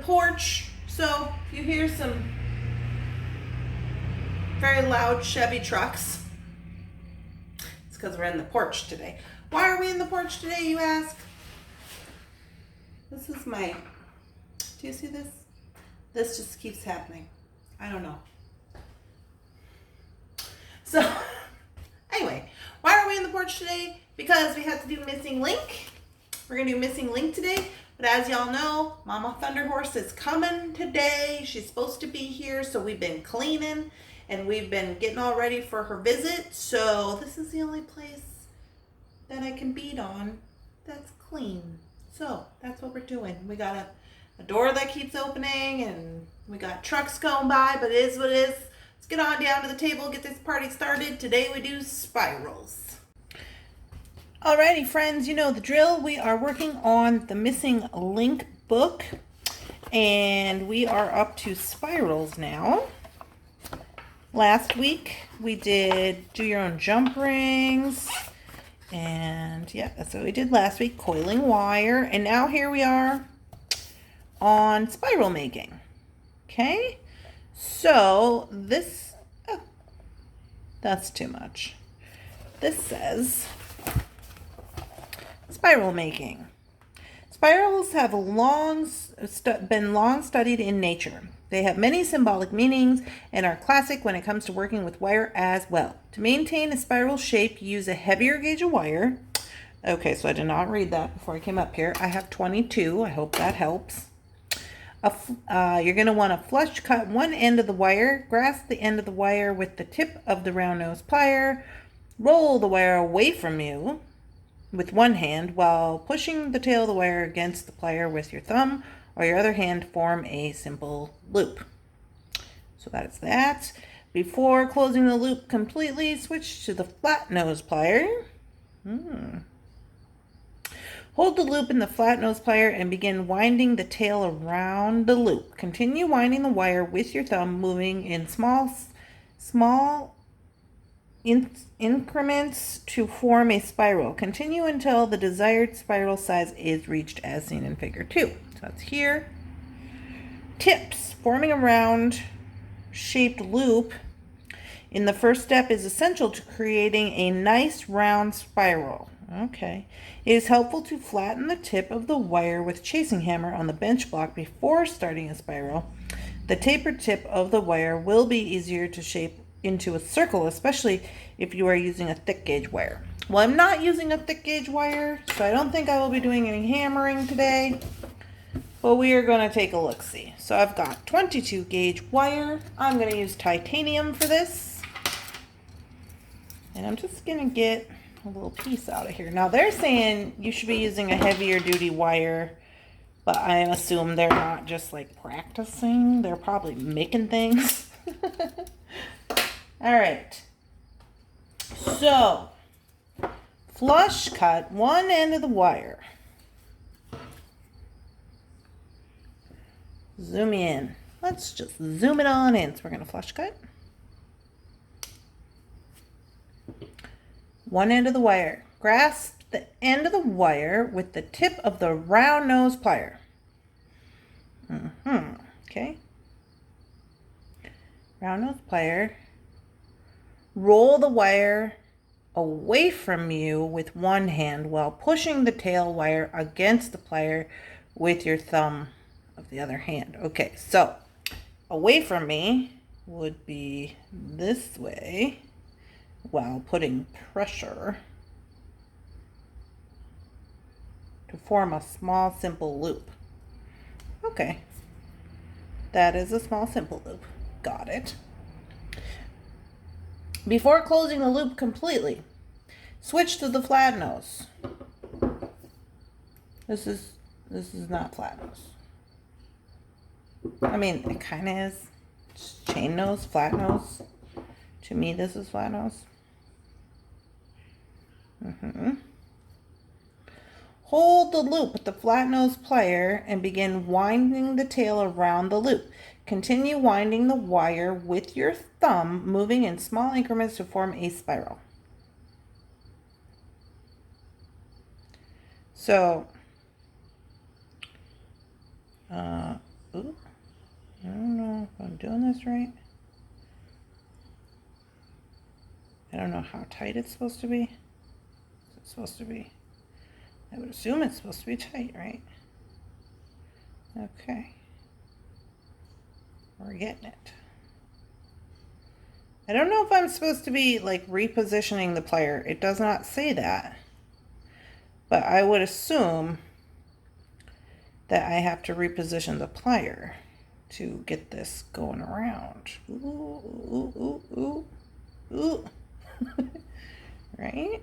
porch, so if you hear some very loud Chevy trucks, it's because we're in the porch today. Why are we in the porch today, you ask? This is my, do you see this? This just keeps happening. I don't know. So, anyway, why are we in the porch today? Because we have to do missing link. We're going to do missing link today. But as y'all know, Mama Thunderhorse is coming today. She's supposed to be here. So we've been cleaning and we've been getting all ready for her visit. So this is the only place that I can bead on that's clean. So that's what we're doing. We got a door that keeps opening and we got trucks going by, but it is what it is. Let's get on down to the table, get this party started. Today we do spirals. Alrighty, friends, you know the drill. We are working on the missing link book and we are up to spirals now. Last week we did do your own jump rings, and yeah, that's what we did last week, coiling wire, and now here we are on spiral making. Okay, so this, oh, that's too much. This says spiral making. Spirals have been long studied in nature. They have many symbolic meanings and are classic when it comes to working with wire as well. To maintain a spiral shape, use a heavier gauge of wire. Okay, so I did not read that before I came up here. I have 22. I hope that helps. You're going to want to flush cut one end of the wire, grasp the end of the wire with the tip of the round nose plier, roll the wire away from you with one hand while pushing the tail of the wire against the plier with your thumb or your other hand, form a simple loop. So that's that. Before closing the loop completely, switch to the flat nose plier. Hold the loop in the flat nose plier and begin winding the tail around the loop. Continue winding the wire with your thumb, moving in small increments to form a spiral. Continue until the desired spiral size is reached as seen in figure 2. So that's here. Tips. Forming a round shaped loop in the first step is essential to creating a nice round spiral. Okay. It is helpful to flatten the tip of the wire with chasing hammer on the bench block before starting a spiral. The tapered tip of the wire will be easier to shape into a circle, especially if you are using a thick gauge wire. Well, I'm not using a thick gauge wire, so I don't think I will be doing any hammering today, but we are going to take a look-see. So I've got 22 gauge wire. I'm going to use titanium for this, and I'm just going to get a little piece out of here. Now they're saying you should be using a heavier duty wire, but I assume they're not just like practicing. They're probably making things. All right, so flush cut one end of the wire. Zoom in. Let's just zoom it on in. So we're going to flush cut one end of the wire. Grasp the end of the wire with the tip of the round nose plier. Okay. Round nose plier. Roll the wire away from you with one hand while pushing the tail wire against the plier with your thumb of the other hand. Okay, so away from me would be this way while putting pressure to form a small simple loop. Okay, that is a small simple loop. Got it. Before closing the loop completely, switch to the flat nose. This is not flat nose. I mean, it kind of is. It's chain nose, flat nose. To me, this is flat nose. Hold the loop with the flat nose plier and begin winding the tail around the loop. Continue winding the wire with your thumb, moving in small increments to form a spiral. So, Ooh. I don't know if I'm doing this right. I don't know how tight it's supposed to be. It's supposed to be, I would assume it's supposed to be tight, right? Okay. We're getting it. I don't know if I'm supposed to be like repositioning the plier. It does not say that. But I would assume that I have to reposition the plier to get this going around. Ooh, ooh, ooh, ooh, ooh. Right?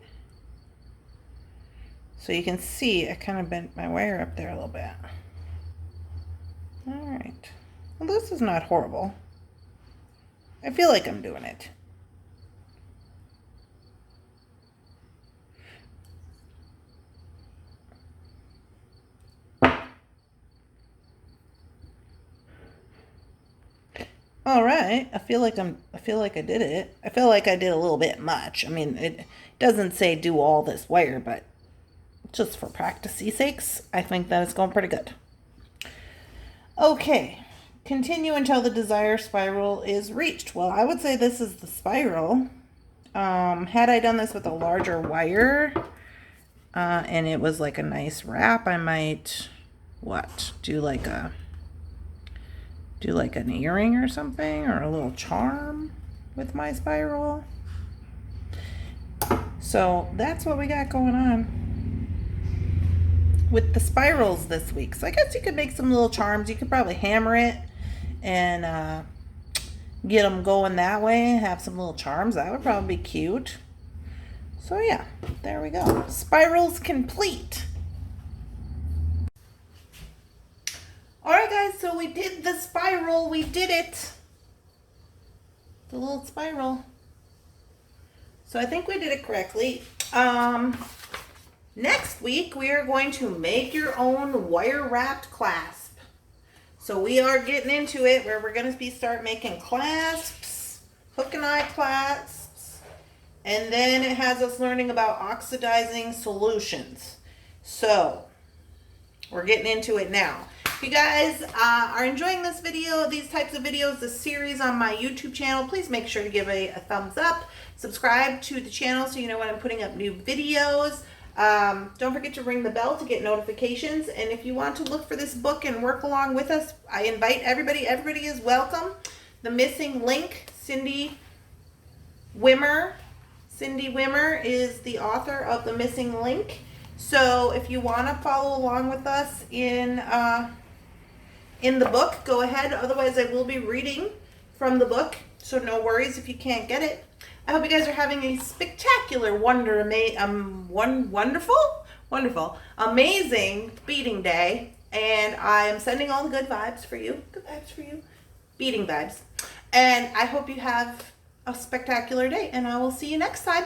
So you can see I kind of bent my wire up there a little bit. All right. Well, this is not horrible. I feel like I'm doing it. All right. I feel like I did it. I feel like I did a little bit much. I mean, it doesn't say do all this wire, but just for practice sakes, I think that it's going pretty good. Okay. Continue until the desired spiral is reached. Well, I would say this is the spiral. Had I done this with a larger wire, and it was like a nice wrap, I might, do like an earring or something, or a little charm with my spiral. So that's what we got going on with the spirals this week. So I guess you could make some little charms. You could probably hammer it and get them going that way, have some little charms. That would probably be cute. So yeah, there we go. Spirals complete. All right, guys, so we did the spiral. We did it. The little spiral. So I think we did it correctly. Next week, we are going to make your own wire wrapped clasp. So we are getting into it where we're going to start making clasps, hook and eye clasps, and then it has us learning about oxidizing solutions. So we're getting into it now. If you guys are enjoying this video, these types of videos, this series on my YouTube channel, please make sure to give a thumbs up. Subscribe to the channel so you know when I'm putting up new videos. Don't forget to ring the bell to get notifications. And if you want to look for this book and work along with us, I invite everybody. Everybody is welcome. The Missing Link, Cindy Wimmer. Cindy Wimmer is the author of The Missing Link. So if you want to follow along with us in the book, go ahead. Otherwise, I will be reading from the book. So no worries if you can't get it. I hope you guys are having a spectacular, wonderful, amazing beading day. And I am sending all the good vibes for you. Good vibes for you. Beading vibes. And I hope you have a spectacular day. And I will see you next time.